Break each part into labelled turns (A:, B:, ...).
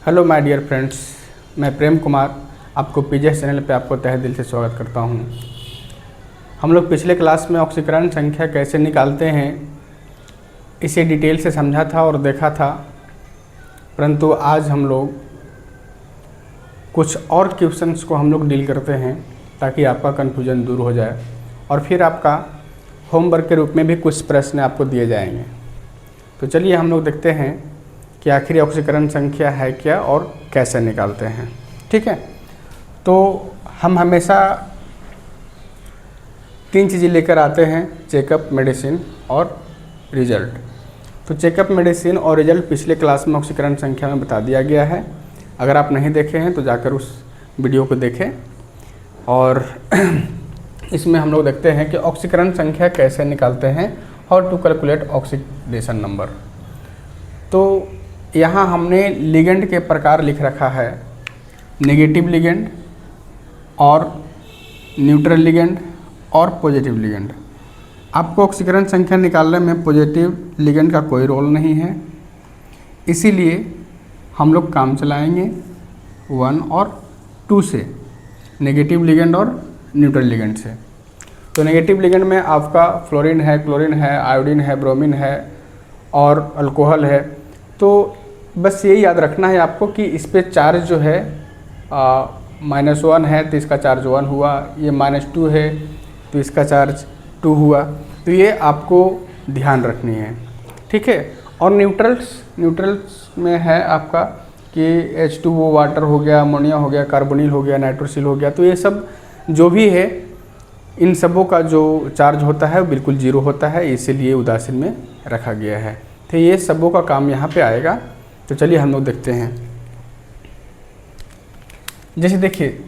A: Hello my dear friends, मैं प्रेम कुमार आपको PGS channel पे आपको तहे दिल से स्वागत करता हूँ। हम लोग पिछले क्लास में ऑक्सीकरण संख्या कैसे निकालते हैं इसे डिटेल से समझा था और देखा था, परंतु आज हम लोग कुछ और क्वेश्चंस को हम लोग डील करते हैं ताकि आपका कन्फ्यूजन दूर हो जाए और फिर आपका होमवर्क के रूप में भी कुछ प्रश्न आपको दिए जाएंगे। तो चलिए हम लोग देखते हैं कि आखिर ऑक्सीकरण संख्या है क्या और कैसे निकालते हैं। ठीक है, तो हम हमेशा तीन चीज़ें लेकर आते हैं, चेकअप, मेडिसिन और रिजल्ट। तो चेकअप, मेडिसिन और रिजल्ट पिछले क्लास में ऑक्सीकरण संख्या में बता दिया गया है। अगर आप नहीं देखे हैं तो जाकर उस वीडियो को देखें। और इसमें हम लोग देखते हैं कि ऑक्सीकरण संख्या कैसे निकालते हैं, how to calculate oxidation number. तो यहाँ हमने लिगेंड के प्रकार लिख रखा है, नेगेटिव लिगेंड और न्यूट्रल लिगेंड और पॉजिटिव लिगेंड। आपको ऑक्सीकरण संख्या निकालने में पॉजिटिव लिगेंड का कोई रोल नहीं है, इसीलिए हम लोग काम चलाएंगे 1 और 2 से, नेगेटिव लिगेंड और न्यूट्रल लिगेंड से। तो नेगेटिव लिगेंड में आपका फ्लोरीन है, क्लोरीन है, आयोडीन है, ब्रोमीन है और अल्कोहल है। तो बस यही याद रखना है आपको कि इस पे चार्ज जो है -1 है तो इसका चार्ज 1 हुआ, ये -2 है तो इसका चार्ज 2 हुआ। तो ये आपको ध्यान रखनी है, ठीक है। और न्यूट्रल्स में है आपका कि H2O वाटर हो गया, अमोनिया हो गया, कार्बोनिल हो गया, नाइट्रोसिल हो गया। तो ये सब जो भी है, इन सबों का जो चार्ज होता है वो बिल्कुल जीरो होता है, इसीलिए उदासीन में रखा गया है। तो ये सबों का काम यहाँ पे आएगा। तो चलिए हम लोग देखते हैं। जैसे देखिए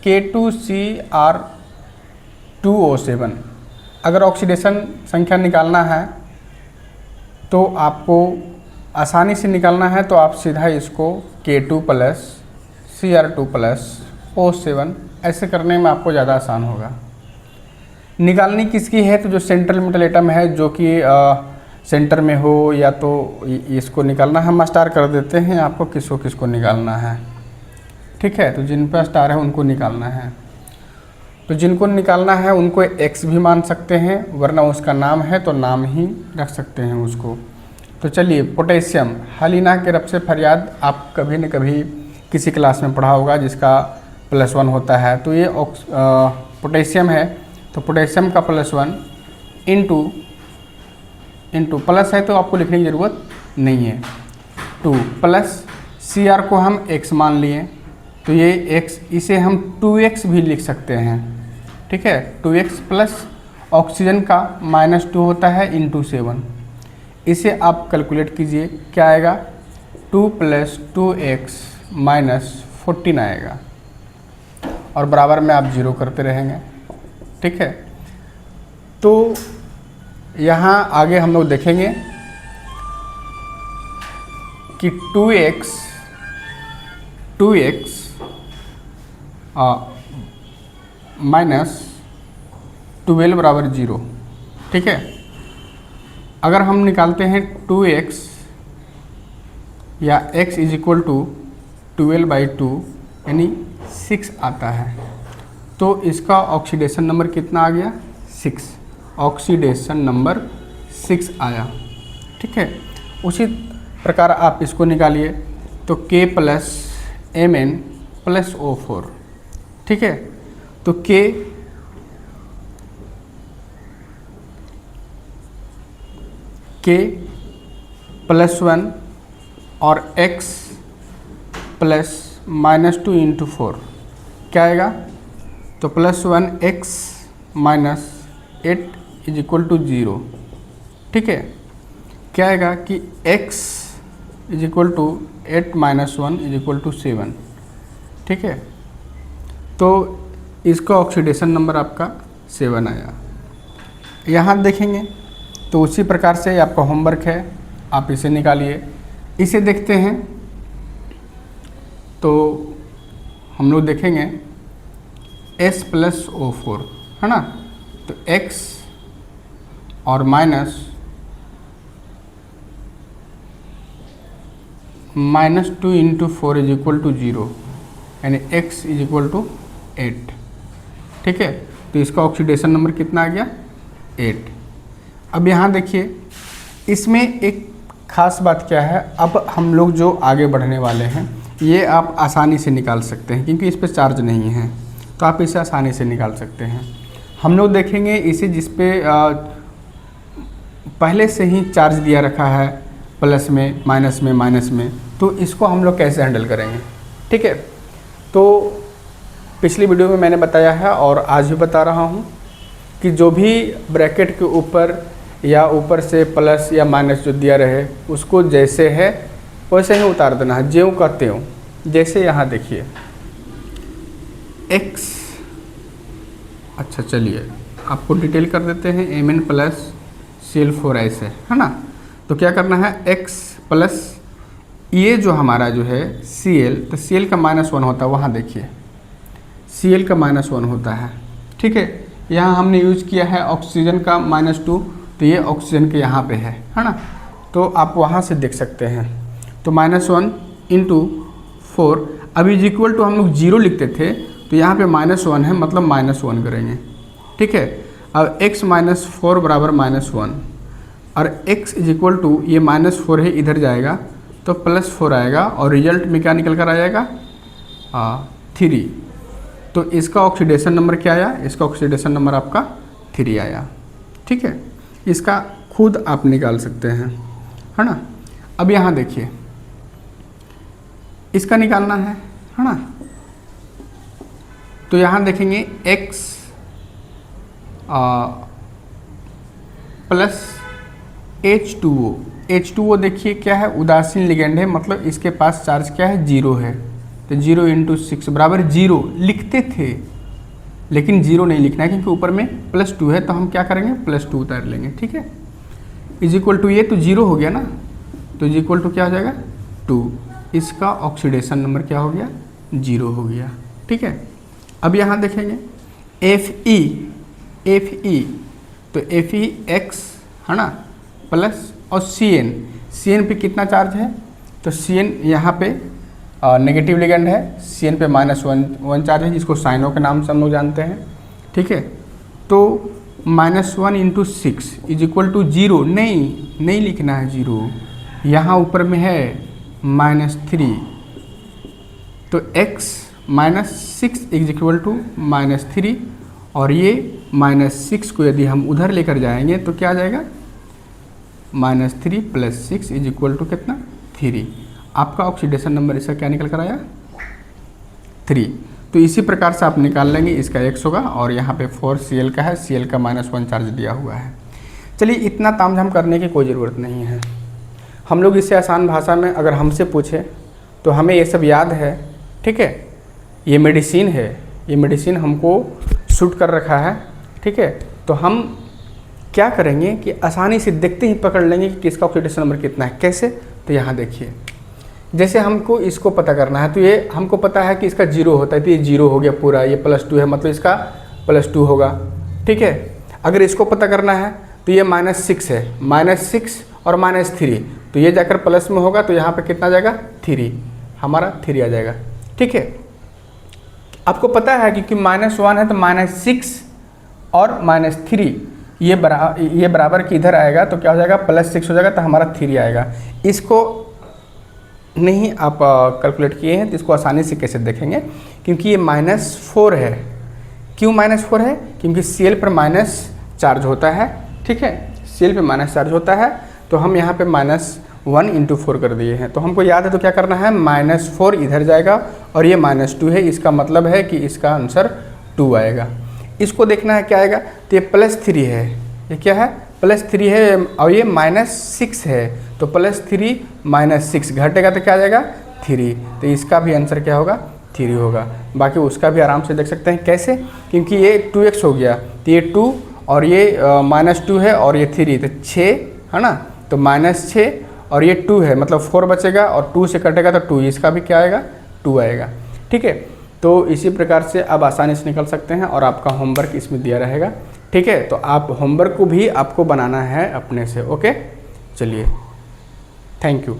A: K2Cr2O7, अगर ऑक्सीडेशन संख्या निकालना है तो आपको आसानी से निकालना है, तो आप सीधा इसको K2 + Cr2 + O7 ऐसे करने में आपको ज़्यादा आसान होगा। निकालनी किसकी है, तो जो सेंट्रल मेटल एटम है, जो कि सेंटर में हो, या तो इसको निकालना है। हम स्टार कर देते हैं आपको किसको निकालना है, ठीक है। तो जिन पर स्टार है उनको निकालना है। तो जिनको निकालना है उनको X भी मान सकते हैं, वरना उसका नाम है तो नाम ही रख सकते हैं उसको। तो चलिए, पोटेशियम, हलीना के रब से फरियाद, आप कभी न कभी किसी क्लास में पढ़ा होगा जिसका +1 होता है। तो ये पोटेशियम है, तो पोटेशियम का +1 इंटू प्लस है तो आपको लिखने की ज़रूरत नहीं है, 2 + Cr को हम X मान लिए, तो ये X, इसे हम 2X भी लिख सकते हैं, ठीक है। 2X प्लस ऑक्सीजन का -2 होता है इंटू 7, इसे आप कैलकुलेट कीजिए, क्या आएगा, 2 + 2X - 14 आएगा। और बराबर में आप 0 करते रहेंगे, ठीक है। तो यहाँ आगे हम लोग देखेंगे कि 2x -12 = 0, ठीक है। अगर हम निकालते हैं 2x या x = 12/2 यानी 6 आता है, तो इसका ऑक्सीडेशन नंबर कितना आ गया, 6। ऑक्सीडेशन नंबर 6 आया, ठीक है। उसी प्रकार आप इसको निकालिए, तो K + Mn + O4, ठीक है। तो K +1 और X + -2 इंटू 4 क्या आएगा, तो +1X - 8 = 0, ठीक है। क्या आएगा कि X = 8 - 1 = 7, ठीक है। तो इसका ऑक्सीडेशन नंबर आपका 7 आया। यहाँ देखेंगे तो उसी प्रकार से आपका होमवर्क है, आप इसे निकालिए। इसे देखते हैं तो हम लोग देखेंगे S + O4, है ना। तो X और minus -2 into 4 is equal to 0, यानी x इज इक्वल टू 8। ठीक है, तो इसका ऑक्सीडेशन नंबर कितना आ गया? 8। अब यहाँ देखिए, इसमें एक खास बात क्या है, अब हम लोग जो आगे बढ़ने वाले हैं ये आप आसानी से निकाल सकते हैं, क्योंकि इस पर चार्ज नहीं है, तो आप इसे आसानी से निकाल सकते हैं। हम लोग देखेंगे इसे जिस पे पहले से ही चार्ज दिया रखा है, प्लस में माइनस में, तो इसको हम लोग कैसे हैंडल करेंगे। ठीक है, तो पिछली वीडियो में मैंने बताया है और आज भी बता रहा हूँ कि जो भी ब्रैकेट के ऊपर या ऊपर से प्लस या माइनस जो दिया रहे उसको जैसे है वैसे ही उतार देना है, ज्यों का त्यों। जैसे यहाँ देखिए x, अच्छा चलिए आपको डिटेल कर देते हैं, Mn प्लस Cl4 ऐसे है ना। तो क्या करना है, x प्लस ये जो हमारा जो है Cl, तो Cl का -1 होता है, वहाँ देखिए Cl का -1 होता है। ठीक है, यहाँ हमने यूज किया है ऑक्सीजन का -2, तो ये ऑक्सीजन के यहाँ पे है ना, तो आप वहाँ से देख सकते हैं। तो -1 इंटू 4, अभी इज इक्वल टू हम लोग 0 लिखते थे, तो यहाँ पे -1 है, मतलब -1 करेंगे। ठीक है, अब x -4 बराबर -1, और x इज इक्वल टू ये -4 है, इधर जाएगा तो +4 आएगा, और रिजल्ट में क्या निकल कर आएगा? 3। तो इसका ऑक्सीडेशन नंबर क्या आया? इसका ऑक्सीडेशन नंबर आपका 3 आया। ठीक है, इसका खुद आप निकाल सकते हैं, है ना। अब यहाँ देखिए, इसका निकालना है ना, तो यहाँ देखेंगे x प्लस H2O। H2O देखिए क्या है, उदासीन लिगेंड है, मतलब इसके पास चार्ज क्या है? 0 है। तो 0 इंटू 6 बराबर 0 लिखते थे, लेकिन 0 नहीं लिखना है क्योंकि ऊपर में +2 है, तो हम क्या करेंगे? +2 उतार लेंगे। ठीक है, इज इक्वल टू ये तो 0 हो गया ना, तो इज इक्वल टू क्या हो जाएगा? 2। इसका ऑक्सीडेशन नंबर क्या हो गया? 0 हो गया। ठीक है, अब यहाँ देखेंगे Fe, तो FeX है ना, प्लस और Cn पे कितना चार्ज है? तो Cn यहाँ पे नेगेटिव लिगेंड है, Cn पे -1 चार्ज है, जिसको साइनो के नाम से हम लोग जानते हैं। ठीक है, तो -1 इंटू 6 इज इक्वल टू 0, नहीं लिखना है 0, यहाँ ऊपर में है -3, तो x -6 इज इक्वल टू -3, और ये -6 को यदि हम उधर लेकर जाएंगे तो क्या आ जाएगा? -3 + 6 इज इक्वल टू कितना? 3। आपका ऑक्सीडेशन नंबर इसका क्या निकल कर आया? 3। तो इसी प्रकार से आप निकाल लेंगे, इसका x होगा, और यहाँ पे 4 Cl का है, Cl का -1 चार्ज दिया हुआ है। चलिए, इतना तामझाम करने की कोई ज़रूरत नहीं है। हम लोग इससे आसान भाषा में अगर हमसे पूछे तो हमें ये सब याद है। ठीक है, ये मेडिसिन है, ये मेडिसिन हमको शूट कर रखा है। ठीक है, तो हम क्या करेंगे कि आसानी से देखते ही पकड़ लेंगे कि किसका ऑक्सीडेशन नंबर कितना है। कैसे? तो यहाँ देखिए, जैसे हमको इसको पता करना है, तो ये हमको पता है कि इसका 0 होता है, तो ये 0 हो गया पूरा, ये +2 है, मतलब इसका +2 होगा। ठीक है, अगर इसको पता करना है तो ये -6 है, -6 और -3, तो ये जाकर प्लस में होगा, तो यहाँ पे कितना जाएगा? 3, हमारा 3 आ जाएगा। ठीक है, आपको पता है कि -1 है तो -6 और -3 ये बराबर कि इधर आएगा, तो क्या हो जाएगा? +6 हो जाएगा, तो हमारा 3 आएगा। इसको नहीं आप कैलकुलेट किए हैं, तो इसको आसानी से कैसे देखेंगे? क्योंकि ये -4 है। क्यों -4 है? क्योंकि Cl पर माइनस चार्ज होता है। ठीक है, Cl पे माइनस चार्ज होता है, तो हम यहाँ पे -1 इंटू 4 कर दिए हैं। तो हमको याद है, तो क्या करना है? -4 इधर जाएगा, और ये -2 है, इसका मतलब है कि इसका आंसर 2 आएगा। इसको देखना है क्या आएगा, तो ये +3 है, ये क्या है? +3 है, और ये -6 है, तो +3 -6 घटेगा तो क्या आ जाएगा? 3। तो इसका भी आंसर क्या होगा? 3 होगा। बाकी उसका भी आराम से देख सकते हैं। कैसे? क्योंकि ये 2x हो गया, तो ये 2 और ये -2 है, और ये 3, तो 6 है ना, तो -6 और ये 2 है, मतलब 4 बचेगा, और 2 से कटेगा तो 2, इसका भी क्या आएगा? 2 आएगा। ठीक है, तो इसी प्रकार से आप आसानी से निकल सकते हैं, और आपका होमवर्क इसमें दिया रहेगा। ठीक है, तो आप होमवर्क को भी आपको बनाना है अपने से। ओके, चलिए, थैंक यू।